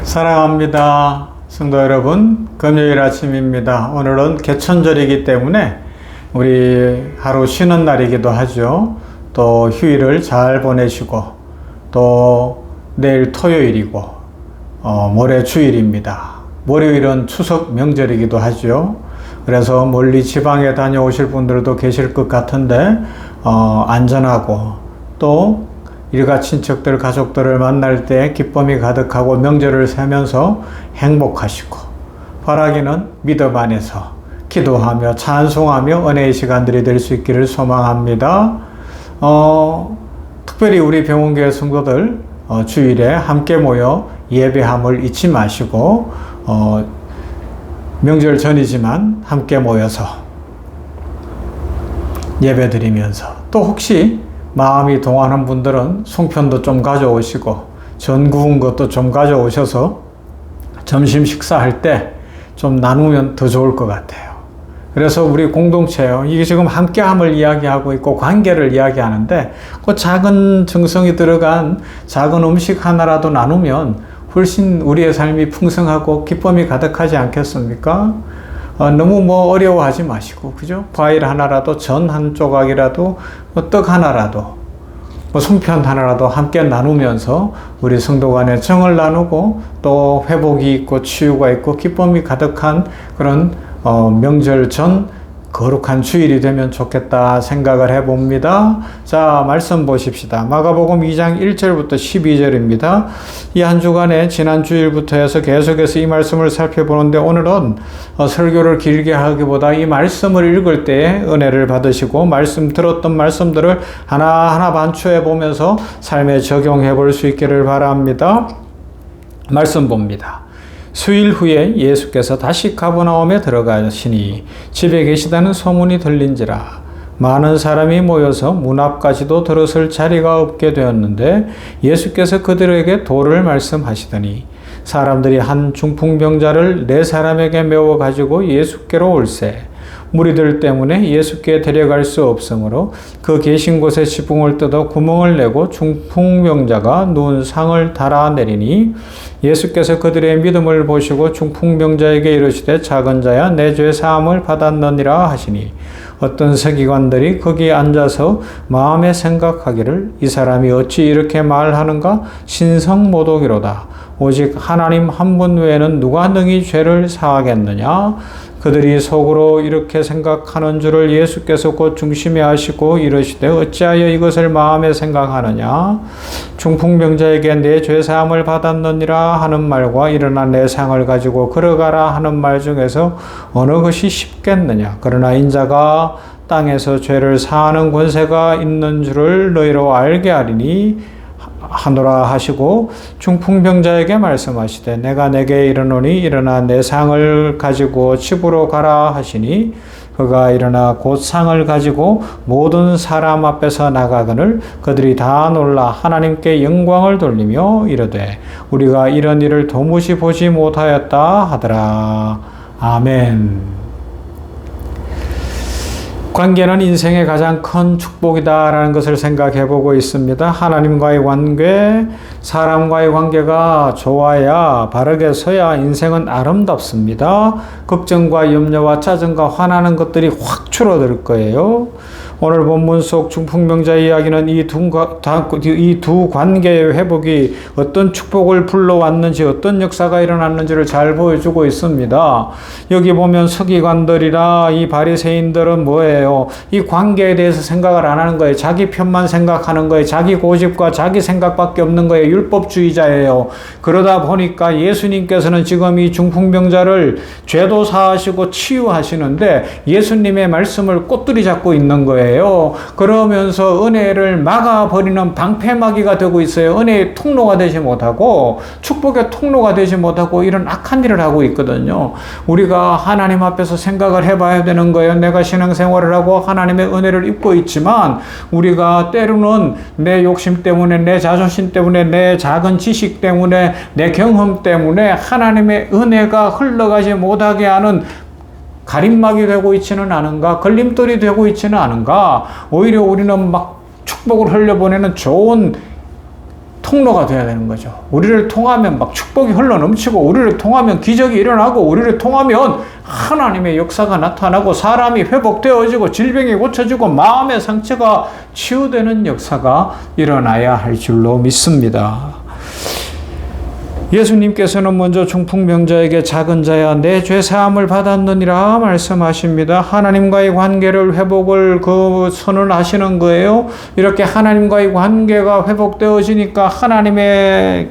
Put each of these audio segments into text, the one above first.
사랑합니다. 성도 여러분, 금요일 아침입니다. 오늘은 개천절이기 때문에 우리 하루 쉬는 날이기도 하죠. 또 휴일을 잘 보내시고 또 내일 토요일이고 모레 주일입니다. 월요일은 추석 명절이기도 하죠. 그래서 멀리 지방에 다녀오실 분들도 계실 것 같은데 안전하고 또 일가 친척들, 가족들을 만날 때 기쁨이 가득하고 명절을 세면서 행복하시고 바라기는 믿음 안에서 기도하며 찬송하며 은혜의 시간들이 될 수 있기를 소망합니다. 특별히 우리 병원교회 성도들 주일에 함께 모여 예배함을 잊지 마시고 명절 전이지만 함께 모여서 예배 드리면서 또 혹시 마음이 동하는 분들은 송편도 좀 가져오시고 전 구운 것도 좀 가져오셔서 점심 식사할 때 좀 나누면 더 좋을 것 같아요. 그래서 우리 공동체요. 이게 지금 함께함을 이야기하고 있고 관계를 이야기하는데 그 작은 정성이 들어간 작은 음식 하나라도 나누면 훨씬 우리의 삶이 풍성하고 기쁨이 가득하지 않겠습니까? 너무 어려워하지 마시고, 그죠? 과일 하나라도, 전 한 조각이라도, 떡 하나라도, 송편 하나라도 함께 나누면서 우리 성도 간의 정을 나누고 또 회복이 있고 치유가 있고 기쁨이 가득한 그런 명절 전 거룩한 주일이 되면 좋겠다 생각을 해봅니다. 자, 말씀 보십시다. 마가복음 2장 1절부터 12절입니다. 이 한 주간에 지난 주일부터 해서 계속해서 이 말씀을 살펴보는데 오늘은 설교를 길게 하기보다 이 말씀을 읽을 때에 은혜를 받으시고 말씀 들었던 말씀들을 하나하나 반추해 보면서 삶에 적용해 볼 수 있기를 바랍니다. 말씀 봅니다. 수일 후에 예수께서 다시 가버나움에 들어가시니 집에 계시다는 소문이 들린지라 많은 사람이 모여서 문 앞까지도 들어설 자리가 없게 되었는데 예수께서 그들에게 도를 말씀하시더니 사람들이 한 중풍병자를 4사람에게 메워 가지고 예수께로 올세 무리들 때문에 예수께 데려갈 수 없으므로 그 계신 곳에 지붕을 뜯어 구멍을 내고 중풍병자가 누운 상을 달아내리니 예수께서 그들의 믿음을 보시고 중풍병자에게 이르시되 작은 자야 내 죄 사함을 받았느니라 하시니 어떤 서기관들이 거기 앉아서 마음에 생각하기를 이 사람이 어찌 이렇게 말하는가 신성모독이로다 오직 하나님 한 분 외에는 누가 능히 죄를 사하겠느냐 그들이 속으로 이렇게 생각하는 줄을 예수께서 곧 중심에 하시고 이르시되 어찌하여 이것을 마음에 생각하느냐 중풍병자에게 내 죄사함을 받았느니라 하는 말과 일어나 내 상을 가지고 걸어가라 하는 말 중에서 어느 것이 쉽겠느냐 그러나 인자가 땅에서 죄를 사하는 권세가 있는 줄을 너희로 알게 하리니 하노라 하시고 중풍병자에게 말씀하시되 내가 내게 이르노니 일어나 내 상을 가지고 집으로 가라 하시니 그가 일어나 곧 상을 가지고 모든 사람 앞에서 나가거늘 그들이 다 놀라 하나님께 영광을 돌리며 이르되 우리가 이런 일을 도무지 보지 못하였다 하더라. 아멘. 관계는 인생의 가장 큰 축복이다라는 것을 생각해 보고 있습니다. 하나님과의 관계, 사람과의 관계가 좋아야 바르게 서야 인생은 아름답습니다. 걱정과 염려와 짜증과 화나는 것들이 확 줄어들 거예요. 오늘 본문 속 중풍병자 이야기는 이 두 관계의 회복이 어떤 축복을 불러왔는지 어떤 역사가 일어났는지를 잘 보여주고 있습니다. 여기 보면 서기관들이나 이 바리새인들은 뭐예요? 이 관계에 대해서 생각을 안 하는 거예요. 자기 편만 생각하는 거예요. 자기 고집과 자기 생각밖에 없는 거예요. 율법주의자예요. 그러다 보니까 예수님께서는 지금 이 중풍병자를 죄도 사하시고 치유하시는데 예수님의 말씀을 꼬투리 잡고 있는 거예요. 그러면서 은혜를 막아버리는 방패막이가 되고 있어요. 은혜의 통로가 되지 못하고 축복의 통로가 되지 못하고 이런 악한 일을 하고 있거든요. 우리가 하나님 앞에서 생각을 해봐야 되는 거예요. 내가 신앙생활을 하고 하나님의 은혜를 입고 있지만 우리가 때로는 내 욕심 때문에 내 자존심 때문에 내 작은 지식 때문에 내 경험 때문에 하나님의 은혜가 흘러가지 못하게 하는 가림막이 되고 있지는 않은가? 걸림돌이 되고 있지는 않은가? 오히려 우리는 막 축복을 흘려보내는 좋은 통로가 되어야 되는 거죠. 우리를 통하면 막 축복이 흘러넘치고, 우리를 통하면 기적이 일어나고, 우리를 통하면 하나님의 역사가 나타나고, 사람이 회복되어지고, 질병이 고쳐지고, 마음의 상처가 치유되는 역사가 일어나야 할 줄로 믿습니다. 예수님께서는 먼저 중풍병자에게 작은 자야 내 죄 사함을 받았느니라 말씀하십니다. 하나님과의 관계를 회복을 선언하시는 거예요. 이렇게 하나님과의 관계가 회복되어지니까 하나님의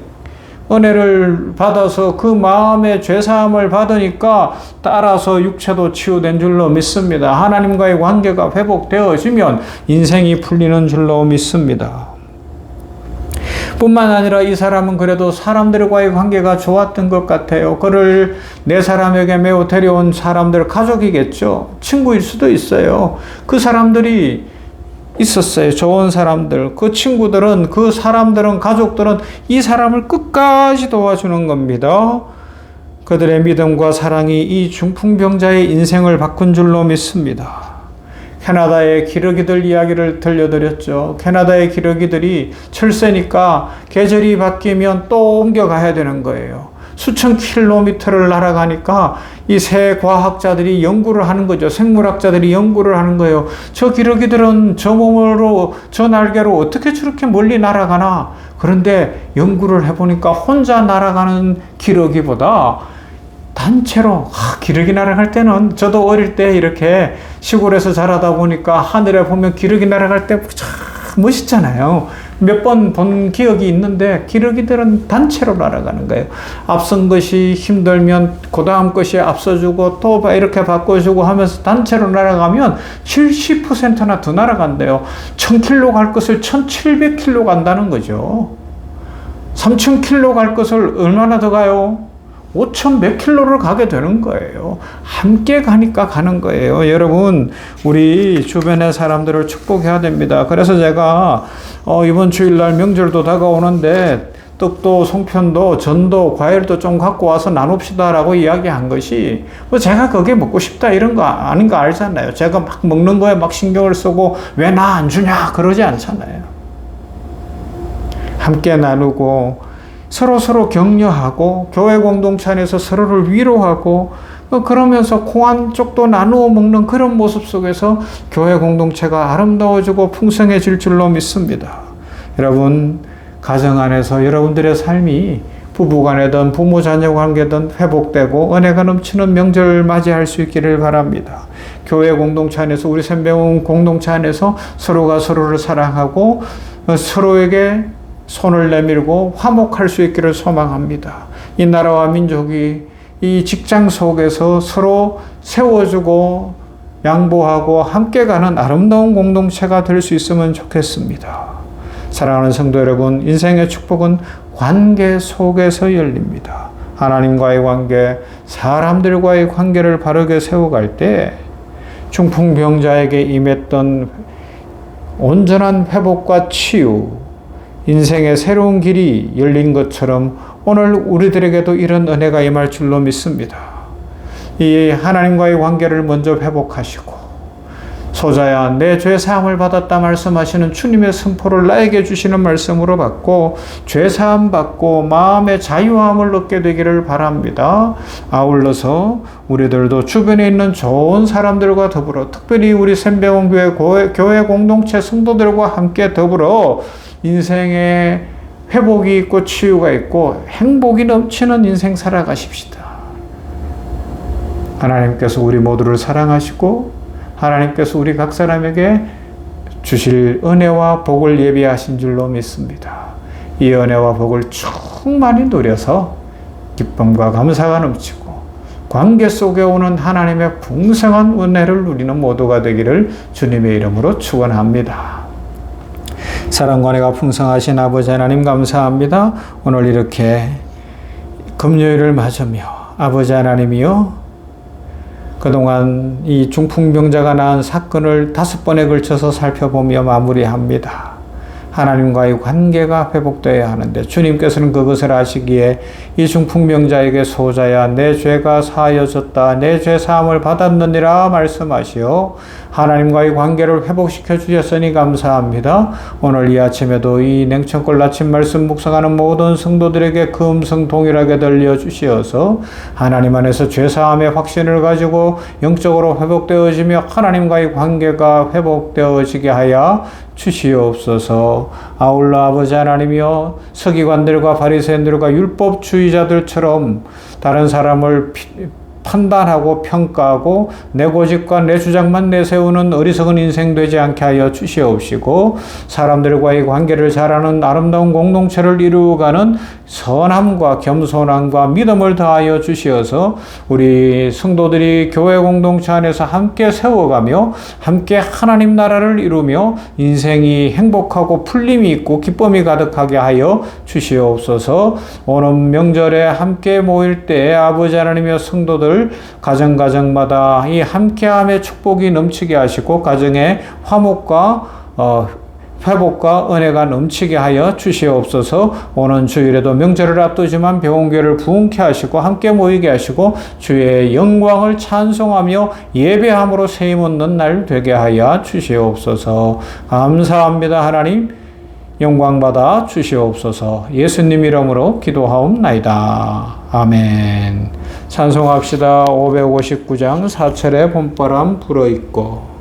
은혜를 받아서 그 마음의 죄 사함을 받으니까 따라서 육체도 치유된 줄로 믿습니다. 하나님과의 관계가 회복되어지면 인생이 풀리는 줄로 믿습니다. 뿐만 아니라 이 사람은 그래도 사람들과의 관계가 좋았던 것 같아요. 그를 내 사람에게 매우 데려온 사람들, 가족이겠죠. 친구일 수도 있어요. 그 사람들이 있었어요. 좋은 사람들. 그 친구들은, 그 사람들은, 가족들은 이 사람을 끝까지 도와주는 겁니다. 그들의 믿음과 사랑이 이 중풍병자의 인생을 바꾼 줄로 믿습니다. 캐나다의 기러기들 이야기를 들려드렸죠. 캐나다의 기러기들이 철새니까 계절이 바뀌면 또 옮겨가야 되는 거예요. 수천 킬로미터를 날아가니까 이 새 과학자들이 연구를 하는 거죠. 생물학자들이 연구를 하는 거예요. 저 기러기들은 저 몸으로, 저 날개로 어떻게 저렇게 멀리 날아가나. 그런데 연구를 해보니까 혼자 날아가는 기러기보다 단체로, 기러기 날아갈 때는, 저도 어릴 때 이렇게 시골에서 자라다 보니까 하늘에 보면 기러기 날아갈 때 참 멋있잖아요. 몇 번 본 기억이 있는데 기러기들은 단체로 날아가는 거예요. 앞선 것이 힘들면 그 다음 것이 앞서주고 또 이렇게 바꿔주고 하면서 단체로 날아가면 70%나 더 날아간대요. 1000km 갈 것을 1700km 간다는 거죠. 3000km 갈 것을 얼마나 더 가요? 5천 몇 킬로를 가게 되는 거예요. 함께 가니까 가는 거예요. 여러분, 우리 주변의 사람들을 축복해야 됩니다. 그래서 제가 이번 주일날 명절도 다가오는데 떡도 송편도 전도 과일도 좀 갖고 와서 나눕시다라고 이야기한 것이, 제가 그게 먹고 싶다 이런 거 아닌 거 알잖아요. 제가 막 먹는 거에 막 신경을 쓰고 왜 나 안 주냐 그러지 않잖아요. 함께 나누고 서로 격려하고 교회 공동체 안에서 서로를 위로하고 그러면서 콩 한 쪽도 나누어 먹는 그런 모습 속에서 교회 공동체가 아름다워지고 풍성해질 줄로 믿습니다. 여러분, 가정 안에서 여러분들의 삶이 부부간이든 부모 자녀 관계든 회복되고 은혜가 넘치는 명절 맞이할 수 있기를 바랍니다. 교회 공동체 안에서, 우리 샘배원 공동체 안에서 서로가 서로를 사랑하고 서로에게 손을 내밀고 화목할 수 있기를 소망합니다. 이 나라와 민족이 이 직장 속에서 서로 세워주고 양보하고 함께 가는 아름다운 공동체가 될 수 있으면 좋겠습니다. 사랑하는 성도 여러분, 인생의 축복은 관계 속에서 열립니다. 하나님과의 관계, 사람들과의 관계를 바르게 세워갈 때 중풍병자에게 임했던 온전한 회복과 치유, 인생의 새로운 길이 열린 것처럼 오늘 우리들에게도 이런 은혜가 임할 줄로 믿습니다. 이 하나님과의 관계를 먼저 회복하시고, 소자야 내 죄 사함을 받았다 말씀하시는 주님의 선포를 나에게 주시는 말씀으로 받고 죄 사함 받고 마음의 자유함을 얻게 되기를 바랍니다. 아울러서 우리들도 주변에 있는 좋은 사람들과 더불어, 특별히 우리 샘배원 교회 공동체 성도들과 함께 더불어 인생에 회복이 있고 치유가 있고 행복이 넘치는 인생 살아가십시다. 하나님께서 우리 모두를 사랑하시고 하나님께서 우리 각 사람에게 주실 은혜와 복을 예비하신 줄로 믿습니다. 이 은혜와 복을 충만히 누려서 기쁨과 감사가 넘치고 관계 속에 오는 하나님의 풍성한 은혜를 누리는 모두가 되기를 주님의 이름으로 축원합니다. 사랑과 은혜가 풍성하신 아버지 하나님 감사합니다. 오늘 이렇게 금요일을 맞으며 아버지 하나님이여, 그동안 이 중풍병자가 낳은 사건을 5번에 걸쳐서 살펴보며 마무리합니다. 하나님과의 관계가 회복되어야 하는데 주님께서는 그것을 아시기에 이 중풍병자에게 소자야 내 죄가 사하여졌다 내 죄 사함을 받았느니라 말씀하시오. 하나님과의 관계를 회복시켜 주셨으니 감사합니다. 오늘 이 아침에도 이 냉천골 아침 말씀 묵상하는 모든 성도들에게 그 음성 동일하게 들려주시어서 하나님 안에서 죄사함의 확신을 가지고 영적으로 회복되어지며 하나님과의 관계가 회복되어지게 하여 주시옵소서. 아울러 아버지 하나님이여 서기관들과 바리새인들과 율법주의자들처럼 다른 사람을 판단하고 평가하고 내 고집과 내 주장만 내세우는 어리석은 인생 되지 않게 하여 주시옵시고 사람들과의 관계를 잘하는 아름다운 공동체를 이루어가는 선함과 겸손함과 믿음을 더하여 주시어서 우리 성도들이 교회 공동체 안에서 함께 세워가며 함께 하나님 나라를 이루며 인생이 행복하고 풀림이 있고 기쁨이 가득하게 하여 주시옵소서. 오는 명절에 함께 모일 때 아버지 하나님의 성도들 가정마다 이 함께함의 축복이 넘치게 하시고 가정의 화목과 회복과 은혜가 넘치게 하여 주시옵소서. 오는 주일에도 명절을 앞두지만 병원교회를 부흥케 하시고 함께 모이게 하시고 주의 영광을 찬송하며 예배함으로 세임 얻는 날 되게 하여 주시옵소서. 감사합니다. 하나님 영광받아 주시옵소서. 예수님 이름으로 기도하옵나이다. 아멘. 찬송합시다. 559장 사철의 봄바람 불어있고